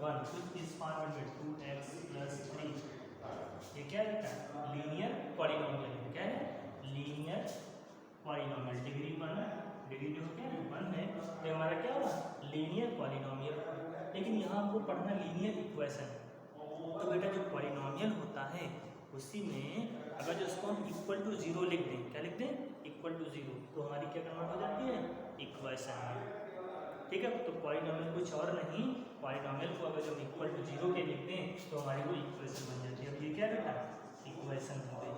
1 which is formed with 2x plus 3। ये क्या रहता है? Linear polynomial. क्या है? Linear polynomial. डिग्री 1, डिग्री जो क्या है 1 है, तो हमारा क्या होगा? Linear polynomial. लेकिन यहाँ हमको पढ़ना लीनियर इक्वेशन। तो बेटा जो पॉलिनोमियल होता है उसी में अगर जो उसको हम इक्वल टू 0 लिख दें, क्या लिख दें? इक्वल टू 0, तो हमारी क्या कन्वर्ट हो जाती है? इक्वेशन। ठीक है, तो पॉलिनोमियल कुछ और नहीं, पॉलिनोमियल को अगर जब इक्वल टू 0 के लिख दें तो हमारी वो इक्वेशन बन जाती है। अब ये क्या बेटा? इक्वेशन हो गई।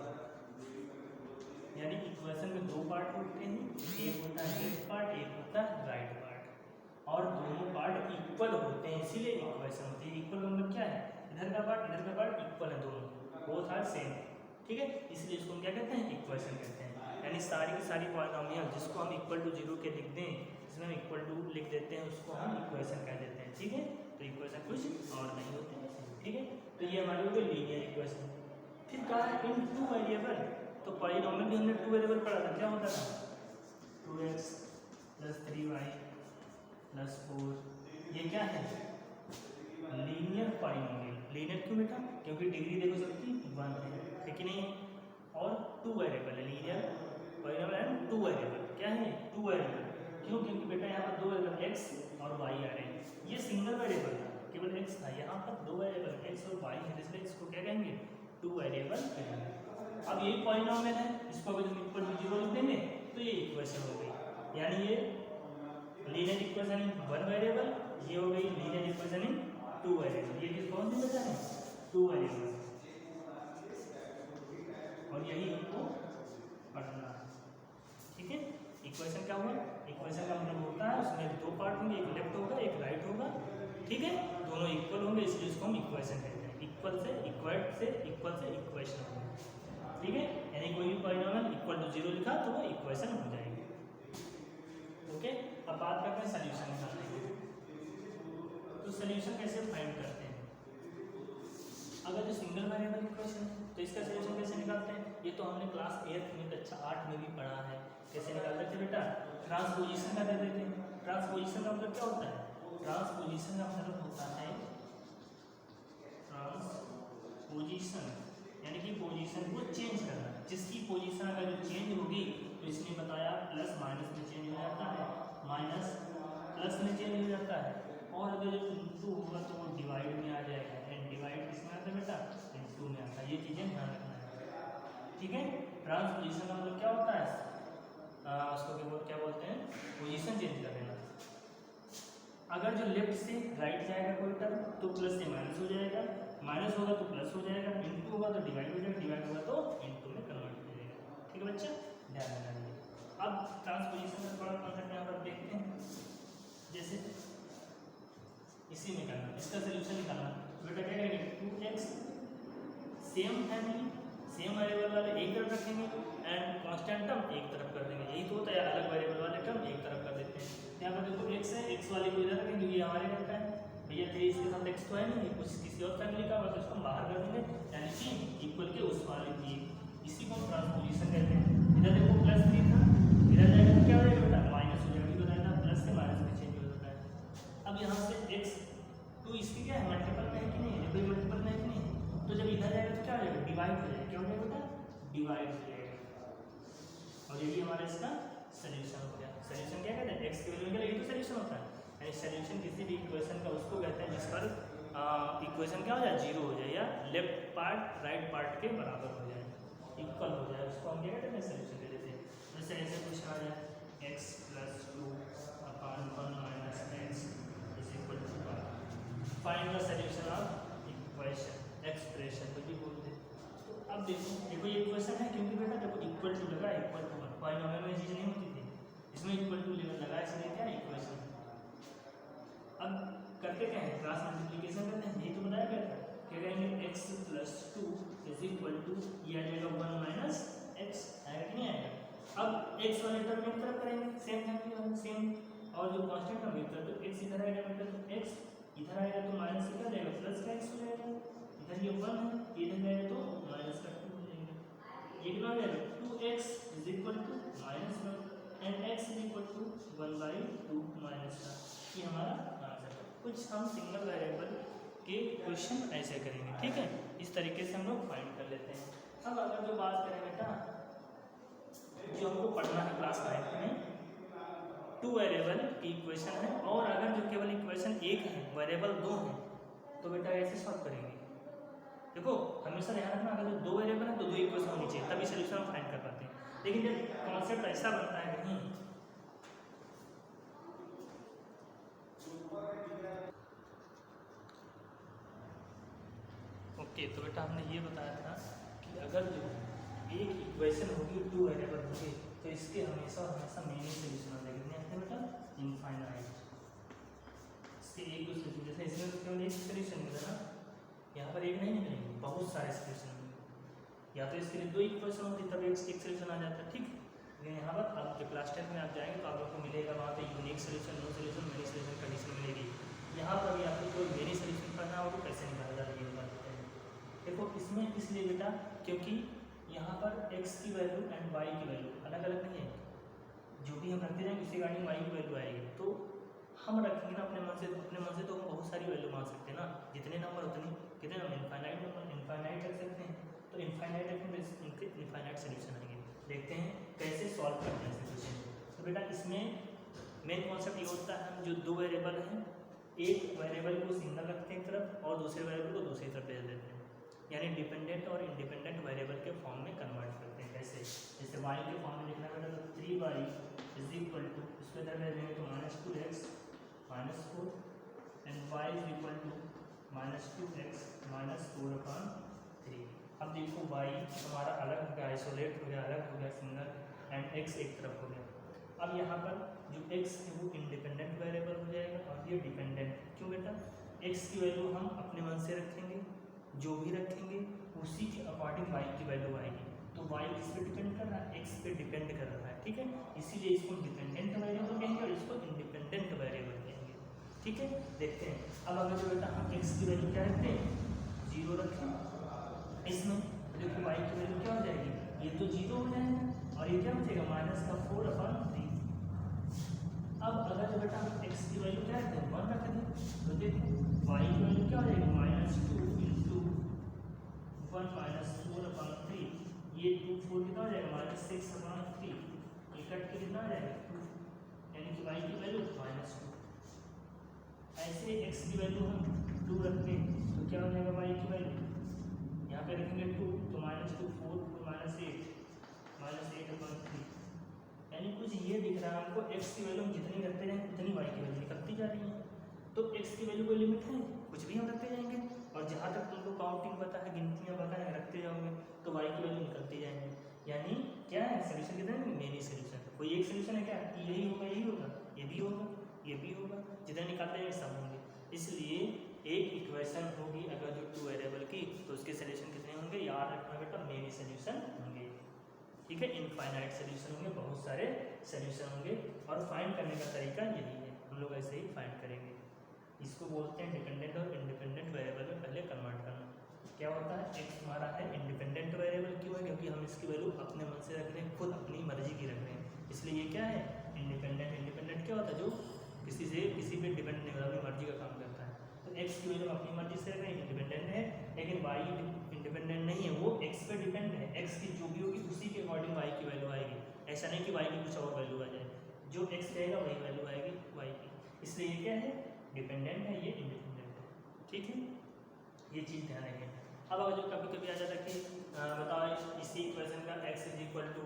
यानी इक्वेशन में दो पार्ट होते हैं, एक होता है लेफ्ट पार्ट, एक होता है राइट पार्ट, और दोनों पार्ट इक्वल होते हैं, इसीलिए इक्वेशन होती है। इक्वल मतलब क्या है? इधर का पार्ट इक्वल है, दोनों बोथ आर सेम। ठीक है, इसलिए इसको हम क्या कहते हैं? इक्वेशन कहते हैं। यानी सारी की सारी पॉलिनोमियल जिसको हम इक्वल टू 0 के लिख दें, जिसमें हम इक्वल टू लिख देते हैं, उसको हम इक्वेशन कह देते हैं। ठीक है, तो इक्वेशन कुछ और नहीं होते। ठीक है, तो ये हमारी हो गई लीनियर इक्वेशन। फिर कहा इन टू वेरिएबल, तो पॉलिनोमियल भी हमने 2 वेरिएबल पढ़ा था। क्या होता था? 2x plus 3y plus 4। ये क्या है? Linear polynomial. लीनियर क्यों बेटा? क्योंकि डिग्री देखो सबकी 1 है कि नहीं? और 2 वेरिएबल है। Linear polynomial and 2 variable. क्या है? 2 वेरिएबल। क्यों? क्योंकि बेटा यहाँ पर 2 वेरिएबल x और y आ रहे हैं। ये सिंगल वेरिएबल था, केवल x था। यहाँ पर 2 वेरिएबल x और y है, इसलिए इसको क्या कहेंगे? 2 वेरिएबल कहेंगे। अब यही पॉलिनोमियल है, इसको अगर हम इक्वल टू 0 लिख देंगे तो ये इक्वेशन हो गई। यानी ये लीनियर इक्वेशन इन 1 वेरिएबल, ये हो गई लीनियर इक्वेशन इन 2 वेरिएबल। ये किस कौन सी बेटा है? 2 वेरिएबल। और यही हमको पढ़ना है। ठीक है, इक्वेशन क्या हुआ? इक्वेशन का मतलब होता है उसमें दो पार्ट होंगे, एक लेफ्ट होगा एक राइट होगा। ठीक है, दोनों इक्वल होंगे, इसलिए इसको हम इक्वेशन कहते हैं। इक्वल से इक्वेशन होगा। ठीक है, यानी कोई भी पॉलिनोमियल इक्वल टू 0 लिखा तो वो इक्वेशन हो जाएगी। ओके, अब बात करते हैं सॉल्यूशन निकालने की। तो सॉल्यूशन कैसे फाइंड करते हैं? अगर जो सिंगल वेरिएबल इक्वेशन है तो इसका सॉल्यूशन कैसे निकालते हैं? ये तो हमने क्लास 8 में, कक्षा 8 में भी पढ़ा है। कैसे निकालते थे बेटा? ट्रांसपोजिशन का दे देते हैं। ट्रांसपोजिशन का मतलब क्या होता है? ट्रांसपोजिशन का मतलब होता है ट्रांसपोजिशन, यानी कि पोजीशन को चेंज करना। जिसकी पोजीशन अगर जो चेंज होगी तो इसने बताया प्लस माइनस में चेंज हो जाता है, माइनस प्लस में चेंज हो जाता है, और अगर जो इंटू होगा तो वो डिवाइड में आ जाएगा। एंड डिवाइड किसमें आता है बेटा? इंटू में आता है। ये चीज़ें ध्यान रखना है। ठीक है, ट्रांसपोजिशन का मतलब क्या होता है? उसको क्या बोलते हैं? पोजीशन चेंज कर देना। अगर जो लेफ्ट से राइट जाएगा कोई टर्म तो प्लस से माइनस हो जाएगा, माइनस होगा तो प्लस हो जाएगा, इंटू होगा तो डिवाइड हो जाएगा, डिवाइड होगा तो इंटू में कन्वर्ट हो जाएगा। ठीक है बच्चा, ध्यान रखना है। अब ट्रांसपोजिशन का थोड़ा कॉन्सेप्ट यहाँ पर देखते हैं। जैसे इसी में करना, इसका सोल्यूशन निकालना। बेटा क्या करेंगे? 2x same family same variable वाले एक तरफ रखेंगे एंड कांस्टेंट टर्म एक तरफ कर देंगे। यही तो होता है, अलग वेरिएबल वाले टर्म एक तरफ कर देते हैं। यहाँ पर देखो x है, x वाले को इधर रखेंगे क्योंकि हमारे रहता है भैया, 3 इसके साथ x तो है नहीं, कुछ किसी और फैमिली का, बस उसको बाहर कर देंगे, यानी कि इक्वल के उस वाले की। इसी को हम ट्रांसपोजिशन कहते हैं। इधर देखो प्लस 3 था, इधर जाएगा तो क्या हो जाएगा बेटा? माइनस हो जाएगा। बताया था प्लस से माइनस में चेंज हो जाता है। अब यहाँ से x तो इसकी क्या है? मल्टीपल में है कि नहीं? देखो मल्टीपल में है कि नहीं? तो जब इधर जाएगा तो क्या हो जाएगा? डिवाइड हो जाएगा। क्या हो जाएगा बेटा? डिवाइड हो जाएगा। और यही हमारा इसका सॉल्यूशन हो गया। सॉल्यूशन क्या कहते हैं? x की वैल्यू निकाले, यही तो सॉल्यूशन होता है। यानी सॉल्यूशन किसी भी इक्वेशन का उसको कहते हैं जिस पर इक्वेशन क्या हो जाए? 0 हो जाए, या लेफ्ट पार्ट राइट पार्ट के बराबर हो जाए, इक्वल हो जाए, उसको हम क्या कहते हैं? सॉल्यूशन दे देते हैं। जैसे ऐसे क्वेश्चन आ जाए x + 2 / 1 - x = 1। Find the solution of equation, expression को भी बोलते हैं। तो अब देखो ये इक्वेशन है, क्योंकि बेटा देखो इक्वल टू लगा, इक्वल टू 1, पॉलिनोमियल में चीज़ नहीं होती थी, इसमें इक्वल टू लगा, इसलिए क्या इक्वेशन। अब करते क्या है? क्रॉस मल्टीप्लिकेशन करते हैं। यही तो बताया गया था। क्या करेंगे? x + 2 = ये आ जाएगा 1 - x, आएगा कि नहीं आएगा? अब x वाले टर्म एक तरफ करेंगे, सेम फैमिली सेम, और जो कांस्टेंट टर्म एक तरफ, तो x इधर आएगा बेटा तो x इधर आएगा तो माइनस से क्या जाएगा? प्लस का x हो जाएगा। इधर ये 1 है, इधर जाएगा तो माइनस का 2 हो जाएगा। ये कितना हो जाएगा? 2x = -1 एंड x = 1/2 - का। ये हमारा आंसर है। कुछ हम सिंगल वेरिएबल के क्वेश्चन ऐसे करेंगे, ठीक है। इस तरीके से हम लोग फाइंड कर लेते हैं। अब अगर जो बात करें बेटा जो हमको पढ़ना है क्लास 9 में, 2 वेरिएबल की इक्वेशन है और अगर जो केवल इक्वेशन एक है वेरिएबल 2 है तो बेटा ऐसे सॉल्व करेंगे। देखो हमेशा ध्यान रखना अगर जो 2 वेरिएबल है तो 2 इक्वेशन होनी चाहिए तभी सोल्यूशन हम फाइंड कर पाते हैं। लेकिन जब कॉन्सेप्ट ऐसा बनता है कहीं ओके, तो बेटा हमने ये बताया था कि अगर जो एक इक्वेशन होगी 2 वेरिएबल होगी तो इसके हमेशा हमेशा मेन सोल्यूशन आ जाएगा। कितने आते हैं बेटा? इनफाइनाइट। इसके एक दो सोल्यूशन, जैसे इसमें तो केवल एक सोल्यूशन मिला ना, यहाँ पर एक नहीं मिलेंगे, बहुत सारे सोल्यूशन मिलेंगे। या तो इसके लिए 2 इक्वेशन होती तब एक सोल्यूशन आ जाता है, ठीक। लेकिन यहाँ पर आप जो क्लास 10 में आप जाएंगे तो आप लोग को मिलेगा वहाँ पे unique solution, no solution, many solution condition मिलेगी। यहाँ पर भी आपको कोई मेनी सोल्यूशन करना हो तो कैसे निकाला जाता है ये बता देते हैं। देखो इसमें इसलिए बेटा क्योंकि यहाँ पर x की वैल्यू एंड y की वैल्यू अलग अलग नहीं है, जो भी हम रखते जाएंगे उसी गाड़ी में y की वैल्यू आएगी। तो हम रखेंगे ना अपने मन से तो हम बहुत सारी वैल्यू मान सकते हैं ना, जितने नंबर उतनी, कितने नंबर इनफाइनाइट नंबर इनफाइनाइट रख सकते हैं। तो इनफाइनाइट रखेंगे इनके इनफाइनाइट सोल्यूशन आएंगे। देखते हैं कैसे सॉल्व करते हैं क्वेश्चन। तो बेटा इसमें मेन कॉन्सेप्ट ये होता है जो 2 वेरिएबल हैं, एक वेरिएबल को सिंगल रखते हैं एक तरफ और दूसरे वेरिएबल को दूसरी तरफ भेज देते हैं, यानी डिपेंडेंट और इंडिपेंडेंट वेरिएबल के फॉर्म में कन्वर्ट करते हैं। कैसे? जैसे y के फॉर्म में लिखना बेटा तो 3y इज इक्वल टू इसको इधर भेज देंगे तो -2x -4 and y is equal to -2x -4/3। अब देखो y हमारा अलग हो गया, आइसोलेट हो गया, अलग हो गया सिंगल, एंड x एक तरफ हो गया। अब यहाँ पर जो x है वो इंडिपेंडेंट वेरिएबल हो जाएगा और ये डिपेंडेंट। क्यों बेटा? x की वैल्यू हम अपने मन से रखेंगे, जो भी रखेंगे उसी के अकॉर्डिंग y की वैल्यू आएगी। तो y किस पे डिपेंड कर रहा है? x पे डिपेंड कर रहा है, ठीक है। इसीलिए इसको डिपेंडेंट वेरिएबल कहेंगे और इसको इंडिपेंडेंट वेरिएबल कहेंगे, ठीक है। देखते हैं अब अगर जो बेटा हम x की वैल्यू क्या रखते हैं 0 रखें इसमें, देखो y की वैल्यू क्या हो जाएगी, ये तो 0 हो जाएगा और ये क्या हो जाएगा -4/3। अब अगर जो बेटा हम x की वैल्यू क्या रखते हैं 1 रख दें तो देखो y की वैल्यू क्या हो जाएगी -2 × 1 -4/3। ये 2 4 कितना हो जाएगा -6/3। ये कट के कितना आ जाएगा 2, यानी कि y की वैल्यू -2। ऐसे x की वैल्यू हम 2 रखते हैं तो क्या हो जाएगा y की वैल्यू, यहाँ पे रखेंगे 2 तो -2 4 -8 -8/3। यानी कुछ ये दिख रहा है हमको x की वैल्यू हम जितनी रखते जाएंगे उतनी y की वैल्यू निकलती जा रही है। तो x की वैल्यू कोई लिमिट है? कुछ भी हम रखते जाएंगे और जहाँ तक तुमको काउंटिंग पता है, गिनतियाँ पता है, रखते जाओगे तो y की वैल्यू निकलती जाएंगे। यानी क्या है सोल्यूशन कितना है? Many solution. कोई एक सोल्यूशन है क्या? यही होगा, यही होगा, ये भी होगा, ये भी होगा, जितने निकालते जाएंगे सब होंगे। इसलिए एक इक्वेशन होगी अगर जो 2 वेरिएबल की तो उसके सोल्यूशन कितने होंगे? याद रखना बेटा मेनी सोल्यूशन होंगे, ठीक है। इनफाइनाइट सोल्यूशन होंगे, बहुत सारे सोल्यूशन होंगे और फाइंड करने का तरीका यही है, हम लोग ऐसे ही फाइंड करेंगे। इसको बोलते हैं डिपेंडेंट और इंडिपेंडेंट वेरिएबल में पहले कन्वर्ट करना। क्या होता है x हमारा है इंडिपेंडेंट वेरिएबल, क्यों है? क्योंकि हम इसकी वैल्यू अपने मन से रख रहे हैं, खुद अपनी मर्जी की रख रहे हैं, इसलिए ये क्या है इंडिपेंडेंट। इंडिपेंडेंट क्या होता है? जो किसी पे डिपेंड नहीं होता, अपनी मर्जी का काम करता है। तो x की वैल्यू अपनी मर्जी से रख रहे हैं, इंडिपेंडेंट है। लेकिन y इंडिपेंडेंट नहीं है, वो x पे डिपेंड है, x की जो भी होगी उसी के अकॉर्डिंग y की वैल्यू आएगी। ऐसा नहीं कि y की कुछ और वैल्यू आ जाए, जो x रहेगा वही वैल्यू आएगी y की। इसलिए ये क्या है? डिपेंडेंट है, ये इंडिपेंडेंट है, ठीक है। ये चीज़ ध्यान रखें। अब अगर जो कभी कभी आ जाता है कि बताओ इसी इक्वेशन का x is equal to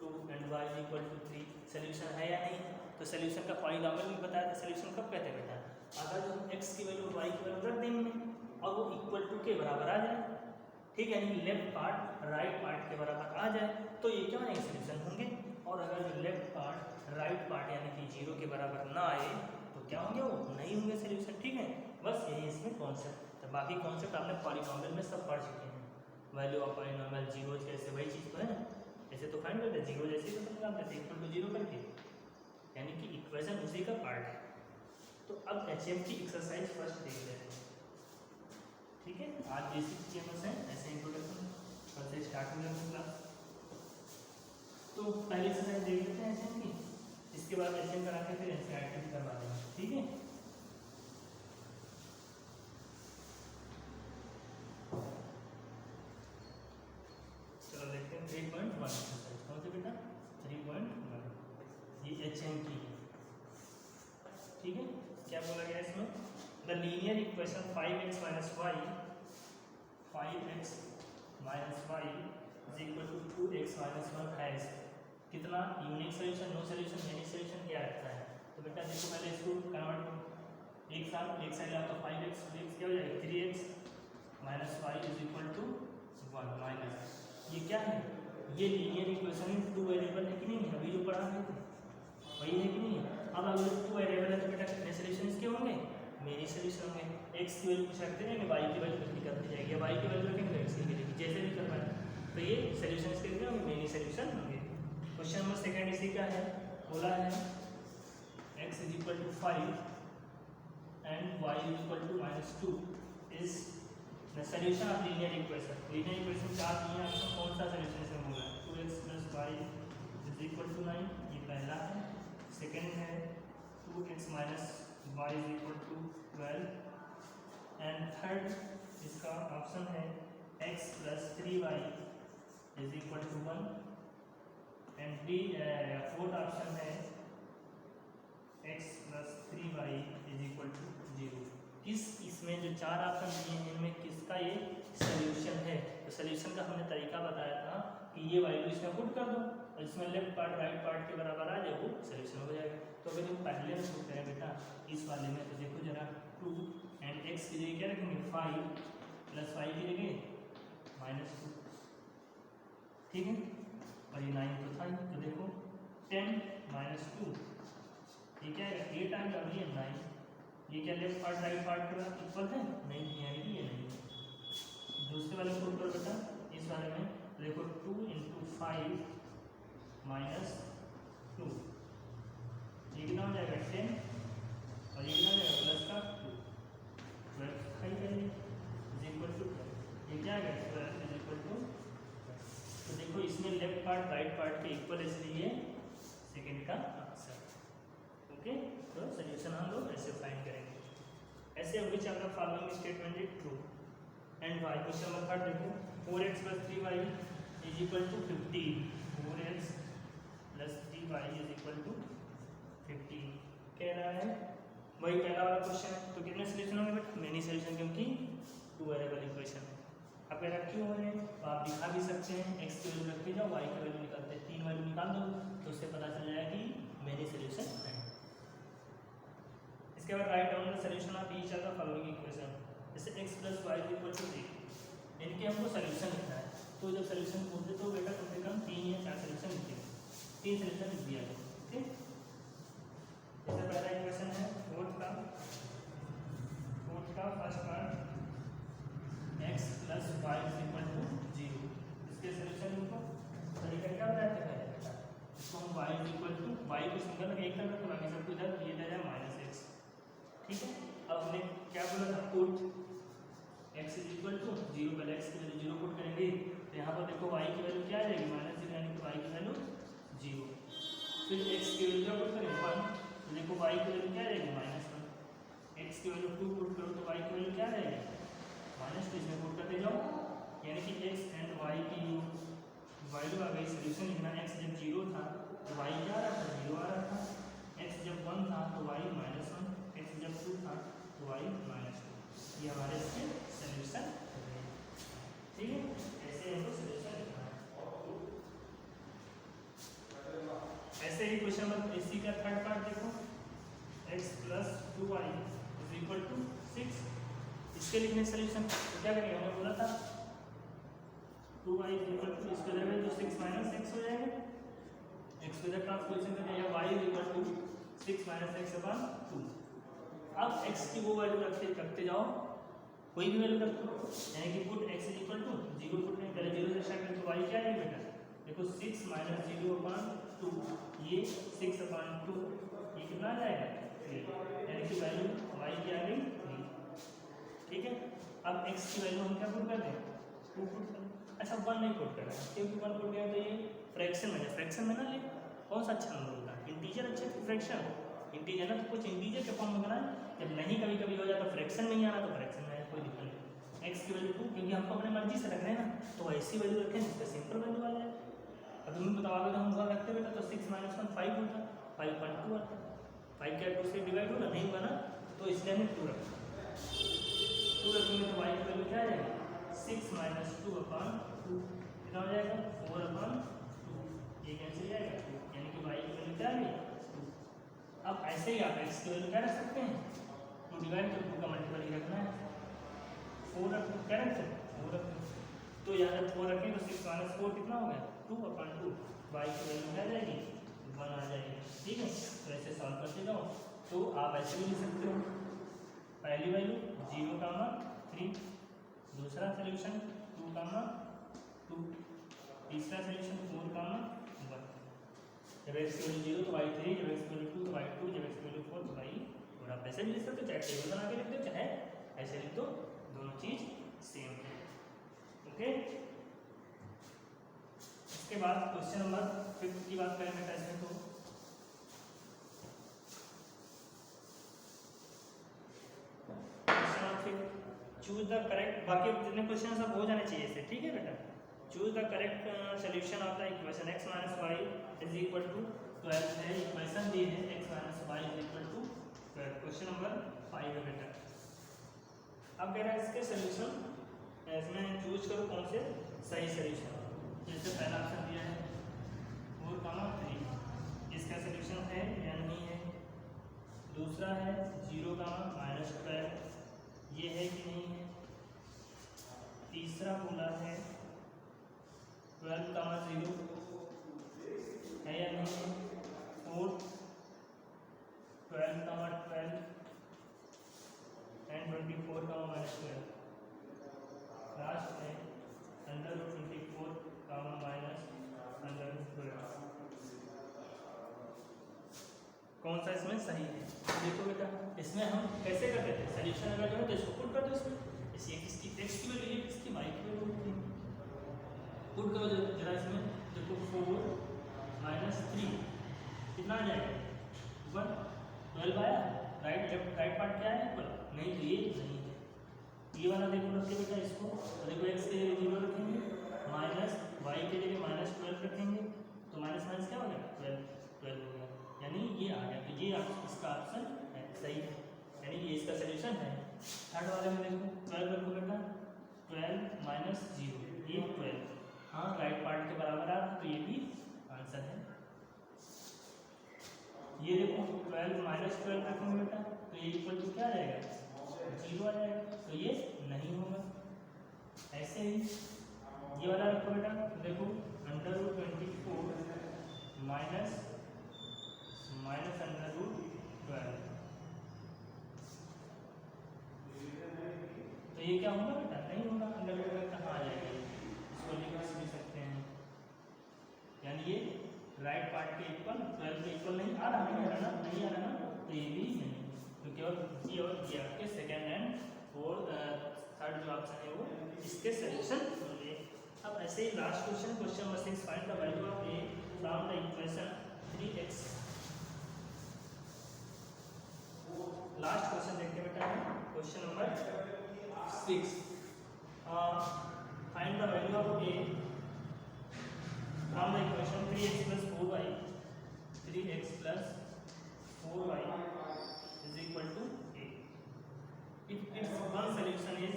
2 and y is equal to 3 solution है या नहीं? तो सोल्यूशन का पॉलीनॉमियल भी बताया था। सोल्यूशन कब कहते हैं बेटा? अगर जो हम x की वैल्यू y की वैल्यू रख देंगे और वो इक्वल टू के बराबर आ जाए, ठीक है, यानी लेफ्ट पार्ट राइट पार्ट के बराबर आ जाए तो ये क्या बनेंगे? सोल्यूशन होंगे। और अगर जो लेफ्ट पार्ट राइट पार्ट यानी कि 0 के बराबर ना आए तो क्या होंगे? वो नहीं होंगे सोल्यूशन, ठीक है। बस यही इसमें कॉन्सेप्ट। तो बाकी कॉन्सेप्ट आपने पॉलीनॉमियल में सब पढ़ चुके हैं, वैल्यू ऑफ पॉलीनॉमियल, जीरो जैसे वही चीज़ तो है ना। ऐसे तो फाइंड करते हैं जीरो जैसे ही तो निकाल देते हैं इक्वल टू 0 करके, यानी कि इक्वेशन उसी का पार्ट है। तो अब HM की एक्सरसाइज फर्स्ट देख लेते हैं, ठीक है। आज बेसिक चीज़ें बस हैं, ऐसे इंट्रोडक्शन कल से स्टार्ट हो जाएगा क्लास। तो पहली एक्सरसाइज देख लेते हैं HM की, इसके बाद HM करा के फिर NCERT भी करवा देंगे, ठीक है। एक्सरसाइज कौन से बेटा 3.1, ये HM की है, ठीक है। क्या बोला गया इसमें, the linear equation 5x - y is equal to 2x - 1 has कितना unique solution, no solution, many solution, क्या रखता है। तो बेटा देखो पहले इसको कन्वर्ट करो, एक साइड आपका 5x, 2x क्या हो जाएगा 3x - y is equal to 1 minus, ये क्या है, ये लीनियर इक्वेशन में टू वेरिएबल है कि नहीं है, अभी जो पढ़ा है वही है कि नहीं है। अब अगर टू वेरिएबल है तो बेटा कितने सोल्यूशन इसके होंगे, मेनी सोल्यूशन होंगे। x की वैल्यू कुछ रखते रहेंगे, y की वैल्यू निकलती जाएगी, y की वैल्यू रखेंगे x की मिलेगी, जैसे भी करना है। तो ये सोल्यूशन इसके कितने होंगे, मेनी सोल्यूशन होंगे। क्वेश्चन नंबर सेकंड इसी का है, बोला है x is equal to 5 and y is equal to -2 is the solution of linear equation. Linear equation चार दिए हैं, आपको कौन सा सोल्यूशन इसमें होगा, 2x + y is equal to 9, ये पहला है। सेकंड है 2x - y is equal to 12 and third इसका ऑप्शन है x + 3y is equal to 1 and D fourth option है x + 3y is equal to 0। किस इसमें जो चार ऑप्शन दिए हैं इनमें किसका ये सोल्यूशन है। तो सोल्यूशन का हमने तरीका बताया था कि ये वैल्यू इसमें पुट कर दो और इसमें लेफ्ट पार्ट राइट पार्ट के बराबर आ जाए वो सोल्यूशन हो जाएगा। तो अगर हम पहले में पुट करें बेटा इस वाले में, तो देखो जरा 2 एंड x की जगह क्या रखेंगे 5 + y की जगह -2, ठीक है, और ये 9 तो था ही, तो देखो 10 - 2 ये क्या है 8 टाइम और ये 9, ये क्या लेफ्ट पार्ट राइट पार्ट के बाद इक्वल है नहीं, यानी कि ये नहीं। दूसरे वाले को ऊपर बेटा इस वाले में देखो 2 × 5 - 2 ये कितना हो जाएगा 10 और ये कितना हो जाएगा प्लस का 2, 12 खाई जाएगी इज इक्वल टू 12, ये क्या आएगा 12 इज इक्वल टू। तो देखो इसमें लेफ्ट पार्ट राइट पार्ट के इक्वल, इसलिए सेकंड का आंसर, ओके। तो सोल्यूशन हम लोग ऐसे फाइंड करेंगे, ऐसे which of the following statement is true and why. Question number third देखो 4x + 3y is equal to 15, 4x + 3y is equal to 15 कह रहा है, वही पहला वाला क्वेश्चन है। तो कितने सोल्यूशन होंगे बेटा, मेनी सोल्यूशन, क्योंकि टू वेरिएबल इक्वेशन है। अब अगर क्यों हो रहे हैं तो आप दिखा भी सकते हैं, x की वैल्यू रखते जाओ, y की वैल्यू निकालते हैं, 3 वैल्यू निकाल दो तो उससे पता चल जाएगा कि मेनी सोल्यूशन है। इसके बाद write down the solution of each of the following equation, जैसे x + y = 3, इनके हमको सोल्यूशन लिखना है। तो जब सोल्यूशन पूछते तो बेटा कम से कम 3 या 4 सोल्यूशन लिखिए, 3 सोल्यूशन लिख दिया है, ओके। जैसे पहला इक्वेशन है फोर्थ का फर्स्ट पार्ट x + y = 0, इसके सोल्यूशन लिखो। तरीका क्या होता है बेटा, इसको हम y को सिंगल में एक कर रखो, बाकी सब इधर ये दे जाए -x, ठीक है। अब हमने क्या बोला था, पुट x = 0, पहले x की वैल्यू 0 पुट करेंगे, तो यहाँ पर देखो y की वैल्यू क्या आ जाएगी -0, यानी कि y की वैल्यू 0। फिर x की वैल्यू क्या पुट करें 1, तो देखो y की वैल्यू क्या आ जाएगी -1। x की वैल्यू 2 पुट करो तो y की वैल्यू क्या आ जाएगी -2, इसमें पुट करते जाओ, यानी कि x एंड y की वैल्यू आ गई। सोल्यूशन लिखना, x जब 0 था तो y क्या आ रहा था 0 आ रहा था, x जब 1 था तो y -1, x जब 2 था तो y -2, ये हमारे इसके सोल्यूशन है, ठीक है। ऐसे हमको सोल्यूशन लिखना है। ऐसे ही क्वेश्चन नंबर इसी का थर्ड पार्ट देखो, x + 2y = 6, इसके लिखने सोल्यूशन तो क्या करेंगे, हमने बोला था 2y = इसके जगह तो 6 - x हो जाएगा, x को इधर ट्रांसपोजिशन कर दिया, y = 6 - x/2। अब x की वो वैल्यू रखते जाओ, कोई भी वैल्यू रख दो, यानी कि पुट x = 0 पुट में पहले 0 से स्टार्ट करें तो y क्या आएगा बेटा, देखो 6 - 0/2, ये 6/2, ये कितना आ जाएगा 3, यानी कि वैल्यू y की आ गई 3, ठीक है। अब x की वैल्यू हम क्या पुट कर दें 2 पुट करें, अच्छा 1 नहीं पुट करना, क्योंकि 1 पुट गया तो ये फ्रैक्शन में ना ले, कौन सा अच्छा नंबर होता है, इंटीजर अच्छा कि फ्रैक्शन। इंटीजर ना तो कुछ इंटीजर के फॉर्म में बनाए, जब नहीं कभी कभी हो जाता फ्रैक्शन नहीं आना तो फ्रैक्शन में आए, कोई दिक्कत नहीं। x की वैल्यू 2, क्योंकि हमको अपने मर्जी से रख रहे हैं ना, तो ऐसी वैल्यू रखें जिसका सिंपल वैल्यू आ जाए, अब तुम्हें बताओ अगर हम 1 रखते बेटा तो 6 - 1 5 होता, 5.2 आता। 5 क्या 2 से डिवाइड होगा नहीं होगा ना, तो इसलिए हमने 2 रखा। 2 रखेंगे तो y की वैल्यू क्या आ जाएगी 6 - 2/2 कितना हो जाएगा 4/2, ये कैंसिल हो जाएगा, यानी कि y की वैल्यू क्या आ गई 2। अब ऐसे ही आप x की वैल्यू क्या रख सकते हैं 2 डिवाइड तो 2 का मल्टीपल ही रखना है, 4 रख क्या रखते हैं 4 रखते हैं। तो यहाँ जब 4 रखें तो 6 - 4 कितना हो गया 2/2, y की वैल्यू क्या आ जाएगी 1 आ जाएगी। ठीक है, तो ऐसे सॉल्व करते जाओ। तो आप ऐसे भी लिख सकते हो, पहली वैल्यू 0,3, दूसरा सोल्यूशन 2,2, तीसरा सोल्यूशन 4,1। जब x की वैल्यू 0 तो y 3, जब x की वैल्यू 2 तो y 2, जब x की वैल्यू 4 तो y 4। आप ऐसे भी लिख सकते हो, चाहे टेबल बना के लिख दो चाहे ऐसे लिख दो, दोनों चीज सेम है। ओके, इसके बाद क्वेश्चन नंबर 5 की बात करें बेटा इसमें तो चूज द करेक्ट, बाकी जितने क्वेश्चन सब हो जाने चाहिए इससे। ठीक है बेटा, choose the correct solution of the equation x - y = 12 है, इक्वेशन दी है x - y = 12। क्वेश्चन नंबर 5 है बेटा। अब कह रहा है इसके सोल्यूशन, इसमें चूज करो कौन से सही सोल्यूशन। जैसे पहला ऑप्शन दिया है 4,3, इसका सोल्यूशन है या नहीं है। दूसरा है 0, -12, ये है कि नहीं है। तीसरा बोला है 12,0 है या नहीं है। Fourth 12,12 and 24,-12। लास्ट है √24, -√12। कौन सा इसमें सही है। देखो बेटा, इसमें हम कैसे करते थे, सोल्यूशन अगर जो है तो इसको पुट कर दो इसमें, जैसे किसकी x की वैल्यू, ये किसकी y की वैल्यू होती है, पुट करो जरा इसमें। देखो 4 - 3 कितना आ जाएगा 1, 12 आया। राइट पार्ट क्या है इक्वल, नहीं तो ये नहीं है। ये वाला देखो रखिए बेटा इसको, तो देखो x के जगह 0 रखेंगे, माइनस y के जगह -12 रखेंगे, तो माइनस माइनस क्या हो गया 12 हो गया, यानी ये आ गया। तो ये इसका ऑप्शन है सही है, यानी ये इसका सोल्यूशन है। थर्ड वाले में देखो 12 रखो बेटा, 12 - 0 ये 12, हाँ राइट पार्ट के बराबर आ रहा, तो ये भी आंसर है। ये देखो 12 - 12 रखेंगे बेटा, तो ये इक्वल टू क्या आ जाएगा 0 आ जाएगा, तो ये नहीं होगा। ऐसे ही ये वाला रखो बेटा, देखो √24 माइनस √12, तो ये क्या होगा बेटा नहीं होगा, √12 कहाँ आ जाएगा, इसको लिख भी सकते हैं, यानी ये राइट पार्ट के इक्वल 12 के इक्वल नहीं आ रहा, नहीं आ रहा ना, नहीं आ रहा ना, तो ये भी नहीं, तो केवल ये और ये आपके सेकेंड एंड थर्ड जो ऑप्शन है वो इसके सोल्यूशन होंगे। अब ऐसे ही last question, question number 6, find the value of a from the equation 3x। Last question देखते बेटा, question number 6, find the value of a from the equation 3x + 4y, 3x + 4y = a। If its one solution is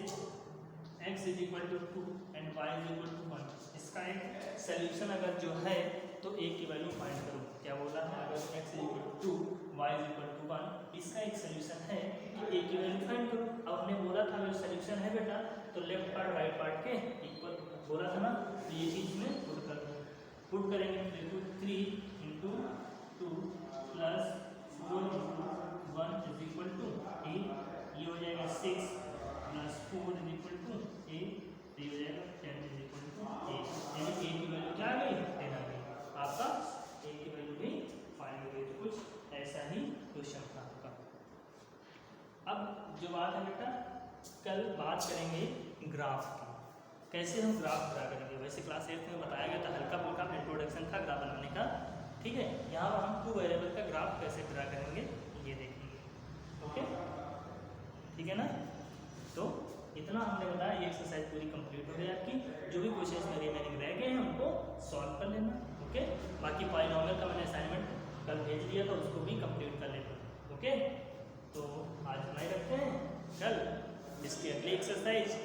x = 2 and y = 1, इसका एक solution अगर जो है तो a की value find करो। क्या बोला है, अगर x = 2 y = 1, इसका एक सोल्यूशन है कि a की वैल्यू फाइंड करो। अब हमने बोला था अगर सोल्यूशन है बेटा तो लेफ्ट पार्ट राइट पार्ट के इक्वल बोला था ना, तो ये चीज में पुट कर दो। पुट करेंगे तो देखो 3 × 2 + 4 × 1 = a, ये हो जाएगा 6 + 4 = a, ये हो जाएगा 10 = a, यानी a की वैल्यू क्या आ गई 10 आ गई। आपका a की वैल्यू भी फाइंड हो गई। तो कुछ ऐसा ही क्वेश्चन था आपका। अब जो बात है बेटा, कल बात करेंगे ग्राफ की, कैसे हम ग्राफ ड्रा करेंगे। वैसे क्लास 8 में बताया गया था, हल्का फुल्का इंट्रोडक्शन था ग्राफ बनाने का, ठीक है। यहाँ पर हम 2 वेरिएबल का ग्राफ कैसे ड्रा करेंगे ये देखेंगे, ओके ठीक है ना। तो इतना हमने बताया, ये एक्सरसाइज पूरी कंप्लीट हो गई आपकी। जो भी क्वेश्चन में रिमेनिंग रह गए हैं उनको सॉल्व कर लेना। ओके, बाकी पॉलिनॉमियल का मैंने असाइनमेंट कल भेज दिया था, उसको भी कंप्लीट कर लेना। ओके, तो आज इतना ही रखते हैं। कल इसकी अगली एक्सरसाइज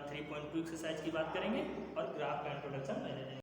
3.2 एक्सरसाइज की बात करेंगे और ग्राफ का इंट्रोडक्शन पहले देंगे।